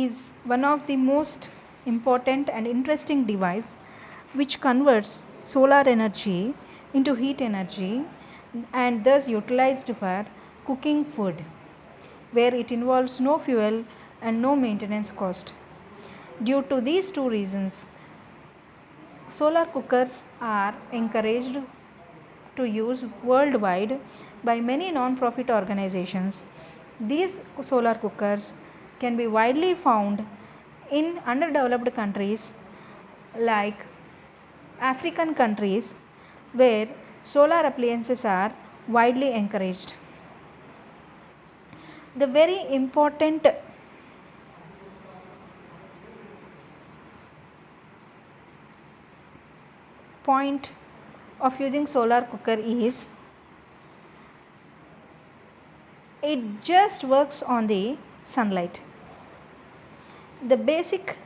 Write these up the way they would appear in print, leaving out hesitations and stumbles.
is one of the most important and interesting device which converts solar energy into heat energy and thus utilized for cooking food, where it involves no fuel and no maintenance cost. Due to these two reasons, solar cookers are encouraged to use worldwide by many non-profit organizations. These solar cookers can be widely found in underdeveloped countries like African countries where solar appliances are widely encouraged. The very important point of using solar cooker is it just works on the sunlight. The basic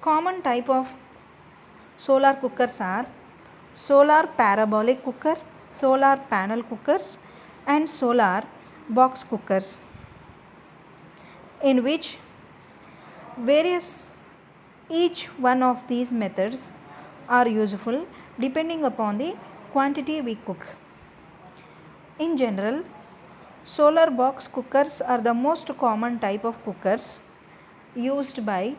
common type of solar cookers are solar parabolic cooker, solar panel cookers and solar box cookers, in which each one of these methods are useful depending upon the quantity we cook. In general, solar box cookers are the most common type of cookers used by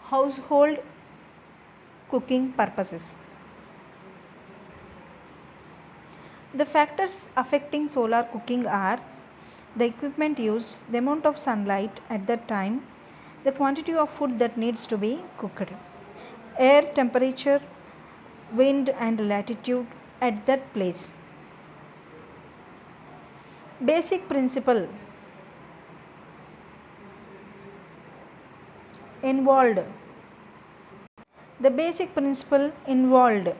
household cooking purposes. The factors affecting solar cooking are the equipment used, the amount of sunlight at that time, the quantity of food that needs to be cooked, air temperature, wind and latitude at that place. Basic principle involved. The basic principle involved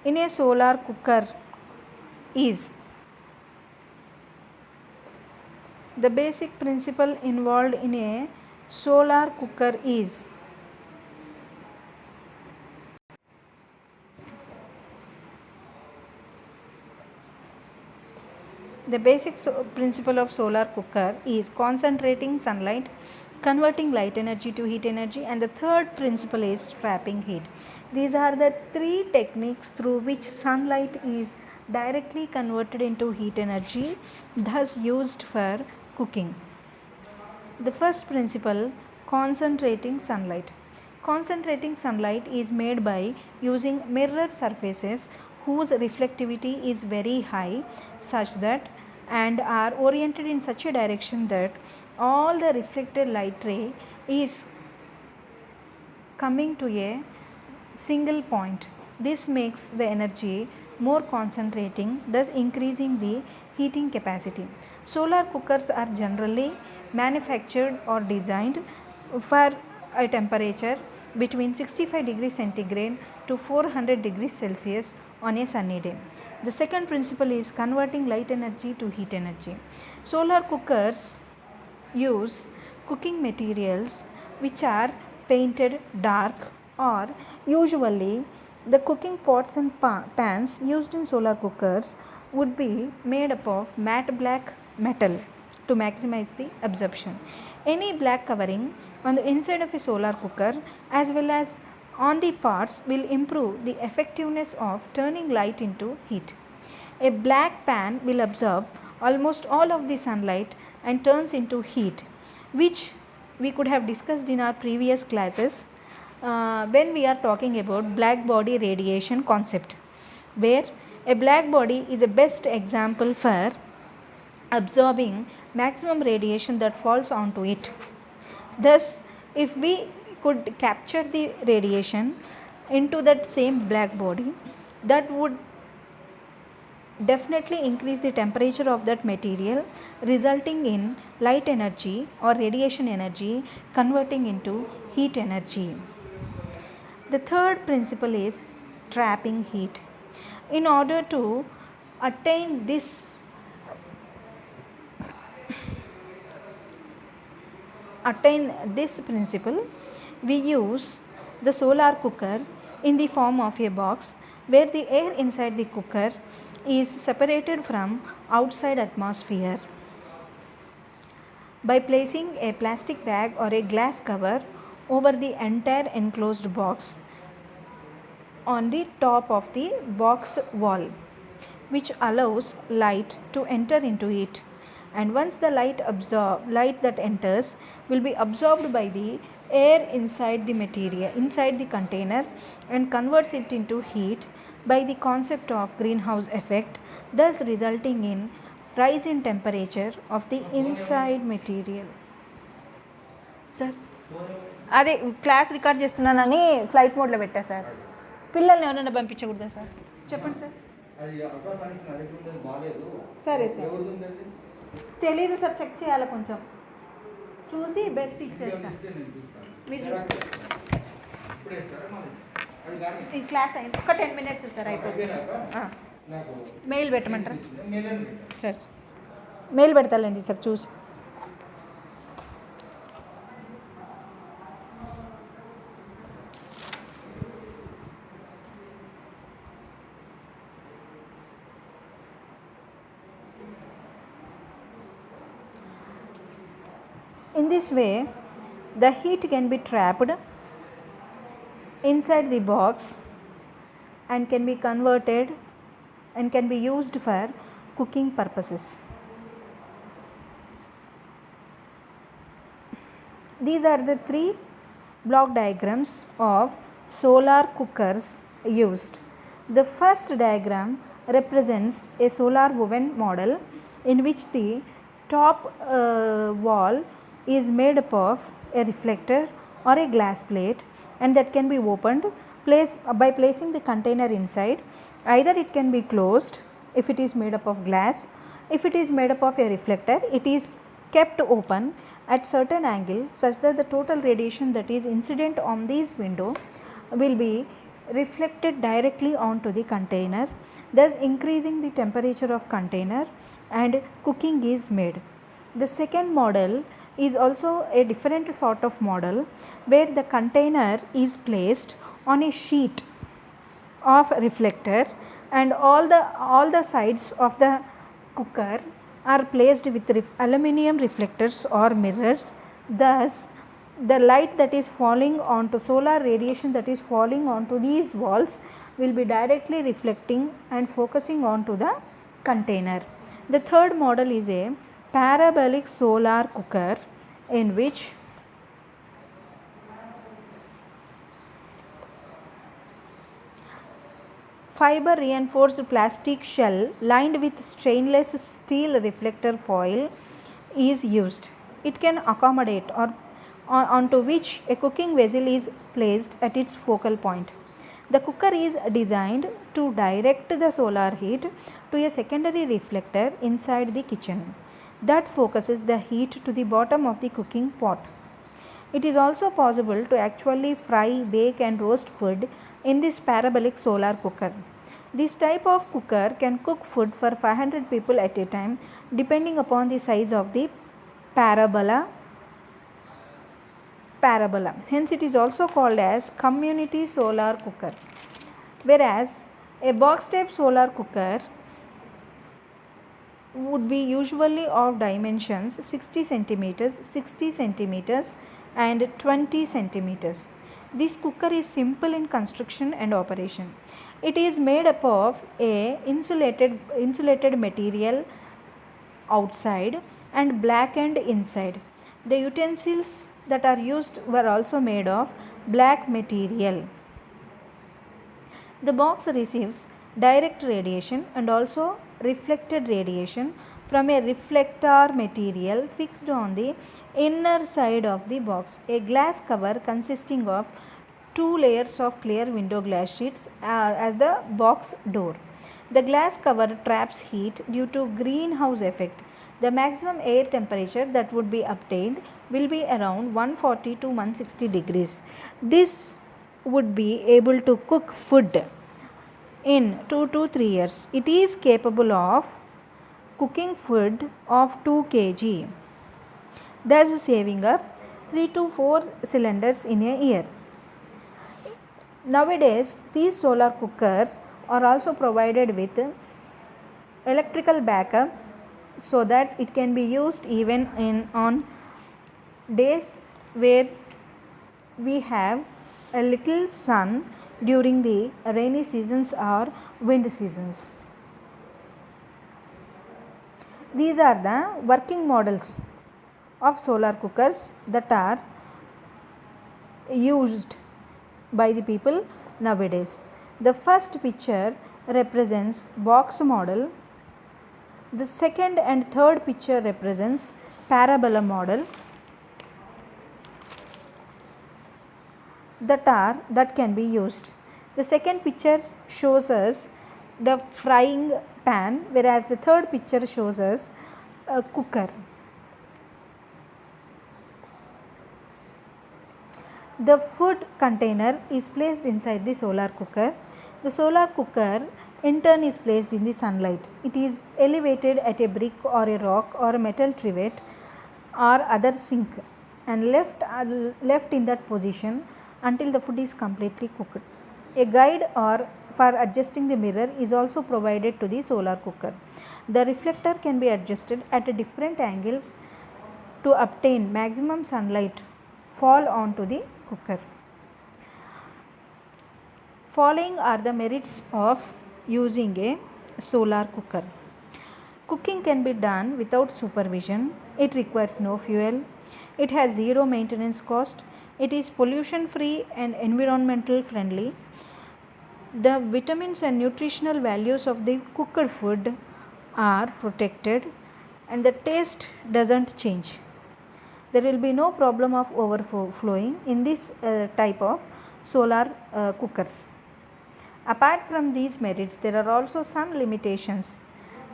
in a solar cooker is the basic principle involved in a solar cooker is the basic principle of solar cooker is concentrating sunlight, converting light energy to heat energy, and the third principle is trapping heat. These are the three techniques through which sunlight is directly converted into heat energy, thus used for cooking. The first principle, concentrating sunlight. Concentrating sunlight is made by using mirror surfaces whose reflectivity is very high such that and are oriented in such a direction that all the reflected light ray is coming to a single point. This makes the energy more concentrating, thus increasing the heating capacity. Solar cookers are generally manufactured or designed for a temperature between 65 degrees centigrade to 400 degrees Celsius on a sunny day. The second principle is converting light energy to heat energy. Solar cookers use cooking materials which are painted dark, or usually the cooking pots and pans used in solar cookers would be made up of matte black metal to maximize the absorption. Any black covering on the inside of a solar cooker as well as on the parts will improve the effectiveness of turning light into heat. A black pan will absorb almost all of the sunlight and turns into heat, which we could have discussed in our previous classes when we are talking about black body radiation concept, where a black body is a best example for absorbing maximum radiation that falls onto it. Thus, if we could capture the radiation into that same black body, that would definitely increase the temperature of that material, resulting in light energy or radiation energy converting into heat energy. The third principle is trapping heat. In order to attain this principle, we use the solar cooker in the form of a box where the air inside the cooker is separated from outside atmosphere. by placing a plastic bag or a glass cover over the entire enclosed box on the top of the box wall, which allows light to enter into it. And once the light that enters will be absorbed by the air inside the material, inside the container, and converts it into heat by the concept of greenhouse effect, thus resulting in rise in temperature of the inside material. Sir అదే class record చేస్తున్నానని flight మోడ్లో పెట్టా sir. పిల్లల్ని ఎవరైనా పంపించకూడదా sir? చెప్పండి sir. సరే sir, తెలీదు sir, check చేయాలి, కొంచెం చూసి బెస్ట్ ఇచ్చేస్తా. మీరు చూస్తే ఈ క్లాస్ అయింది, ఒక 10 minutes సార్ అయిపోతుంది. మెయిల్ పెట్టమంటారా? సరే సార్, మెయిల్ పెడతానండి సార్ చూసి. In this way, the heat can be trapped inside the box and can be converted and can be used for cooking purposes. These are the 3 block diagrams of solar cookers used. The first diagram represents a solar oven model in which the top wall is made up of a reflector or a glass plate, and that can be opened by placing the container inside. Either it can be closed if it is made up of glass. If it is made up of a reflector, it is kept open at certain angle such that the total radiation that is incident on this window will be reflected directly onto the container, thus increasing the temperature of container and cooking is made. The second model is also a different sort of model where the container is placed on a sheet of reflector and all the sides of the cooker are placed with aluminum reflectors or mirrors. Thus the light that is falling onto solar radiation that is falling onto these walls will be directly reflecting and focusing onto the container. The third model is a parabolic solar cooker in which fiber reinforced plastic shell lined with stainless steel reflector foil is used. It can accommodate or onto which a cooking vessel is placed at its focal point. The cooker is designed to direct the solar heat to a secondary reflector inside the kitchen that focuses the heat to the bottom of the cooking pot. It is also possible to actually fry, bake and roast food in this parabolic solar cooker. This type of cooker can cook food for 500 people at a time depending upon the size of the parabola. Hence it is also called as community solar cooker. Whereas a box type solar cooker would be usually of dimensions 60 centimeters, 60 centimeters and 20 centimeters. This cooker is simple in construction and operation. It is made up of a insulated material outside and blackened inside. The utensils that are used were also made of black material. The box receives direct radiation and also reflected radiation from a reflector material fixed on the inner side of the box. A glass cover consisting of 2 layers of clear window glass sheets as the box door. The glass cover traps heat due to greenhouse effect. The maximum air temperature that would be obtained will be around 140 to 160 degrees. This would be able to cook food in 2 to 3 years. It is capable of cooking food of 2 kg, thus saving up 3 to 4 cylinders in a year. Nowadays, these solar cookers are also provided with electrical backup so that it can be used even on days where we have a little sun during the rainy seasons or wind seasons. These are the working models of solar cookers that are used by the people nowadays. The first picture represents box model. The second and third picture represents parabola model that can be used. The second picture shows us the frying pan, whereas the third picture shows us a cooker. The food container is placed inside the solar cooker. The solar cooker in turn is placed in the sunlight. It is elevated at a brick or a rock or a metal trivet or other sink and left in that position until the food is completely cooked. A guide or for adjusting the mirror is also provided to the solar cooker. The reflector can be adjusted at different angles to obtain maximum sunlight fall onto the cooker. Following are the merits of using a solar cooker. Cooking can be done without supervision. It requires no fuel. It has zero maintenance cost. It is pollution free and environmental friendly. The vitamins and nutritional values of the cooked food are protected and the taste doesn't change. There will be no problem of overflowing in this type of solar cookers. Apart from these merits, there are also some limitations,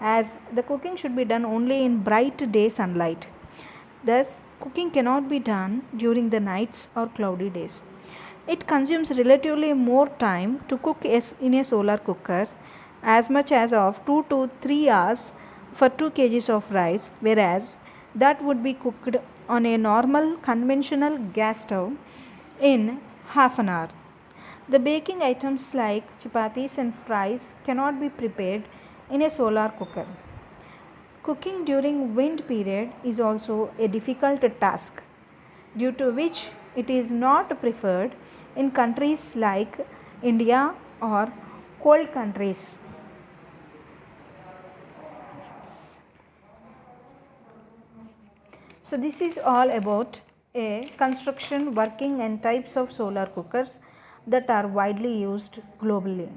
as the cooking should be done only in bright day sunlight. Thus, cooking cannot be done during the nights or cloudy days. It consumes relatively more time to cook in a solar cooker, as much as of 2 to 3 hours for 2 kgs of rice, whereas that would be cooked on a normal conventional gas stove in half an hour. The baking items like chapatis and fries cannot be prepared in a solar cooker. Cooking during wind period is also a difficult task, due to which it is not preferred in countries like India or cold countries. So this is all about a construction, working and types of solar cookers that are widely used globally.